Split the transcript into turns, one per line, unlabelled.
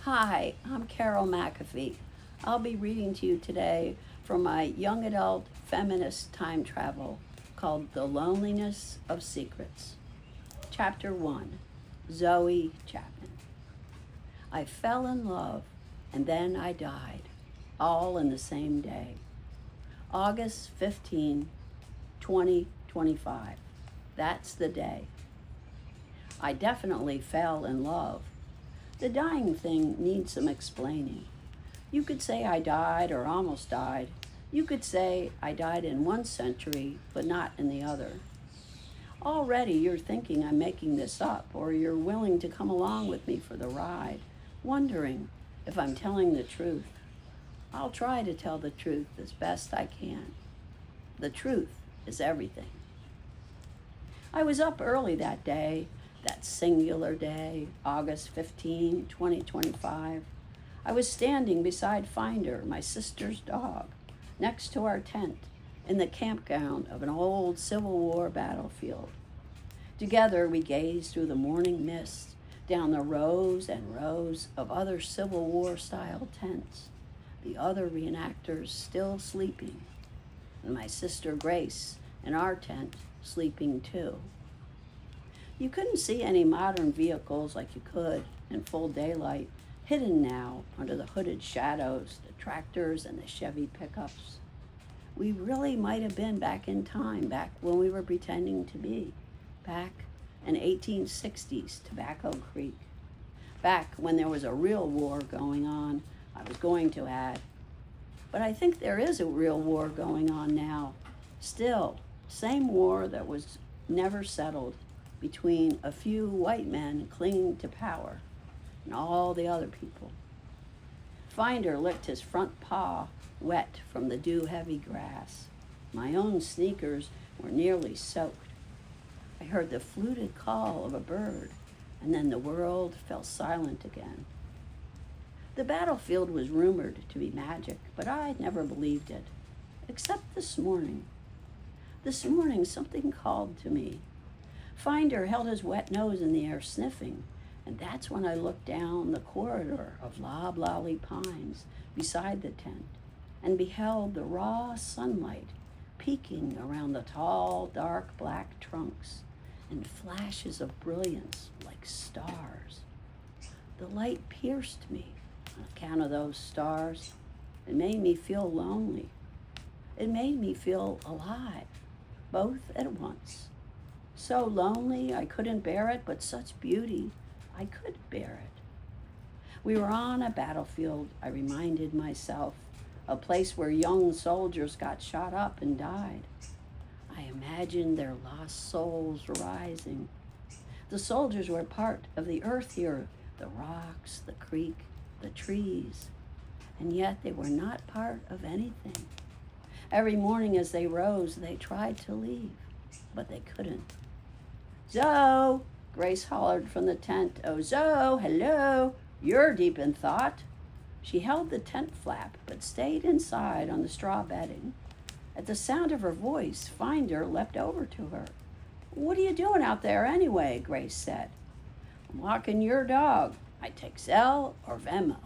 Hi, I'm Carol McAfee. I'll be reading to you today from my young adult feminist time travel called The Loneliness of Secrets. Chapter 1. Zoe Chapman. I fell in love and then I died, all in the same day. August 15, 2025. That's the day. I definitely fell in love. The dying thing needs some explaining. You could say I died or almost died. You could say I died in one century, but not in the other. Already you're thinking I'm making this up, or you're willing to come along with me for the ride, wondering if I'm telling the truth. I'll try to tell the truth as best I can. The truth is everything. I was up early that day, that singular day, August 15, 2025. I was standing beside Finder, my sister's dog, next to our tent in the campground of an old Civil War battlefield. Together we gazed through the morning mist down the rows and rows of other Civil War style tents, the other reenactors still sleeping, and my sister Grace in our tent sleeping too. You couldn't see any modern vehicles like you could in full daylight, hidden now under the hooded shadows, the tractors and the Chevy pickups. We really might have been back in time, back when we were pretending to be, back in 1860s Tobacco Creek, back when there was a real war going on, I was going to add. But I think there is a real war going on now. Still, same war that was never settled between a few white men clinging to power and all the other people. Finder licked his front paw wet from the dew-heavy grass. My own sneakers were nearly soaked. I heard the fluted call of a bird, and then the world fell silent again. The battlefield was rumored to be magic, but I never believed it, except this morning. This morning something called to me. Finder held his wet nose in the air sniffing, and that's when I looked down the corridor of loblolly pines beside the tent and beheld the raw sunlight peeking around the tall, dark black trunks in flashes of brilliance like stars. The light pierced me on account of those stars. It made me feel lonely. It made me feel alive, both at once. So lonely I couldn't bear it, but such beauty I could bear it. We were on a battlefield, I reminded myself, a place where young soldiers got shot up and died. I imagined their lost souls rising. The soldiers were part of the earth here, the rocks, the creek, the trees, and yet they were not part of anything. Every morning as they rose, they tried to leave, but they couldn't. Zoe, Grace hollered from the tent. Oh, Zoe, hello, you're deep in thought. She held the tent flap, but stayed inside on the straw bedding. At the sound of her voice, Finder leapt over to her. What are you doing out there anyway? Grace said. I'm walking your dog. I take Zelle or Venmo.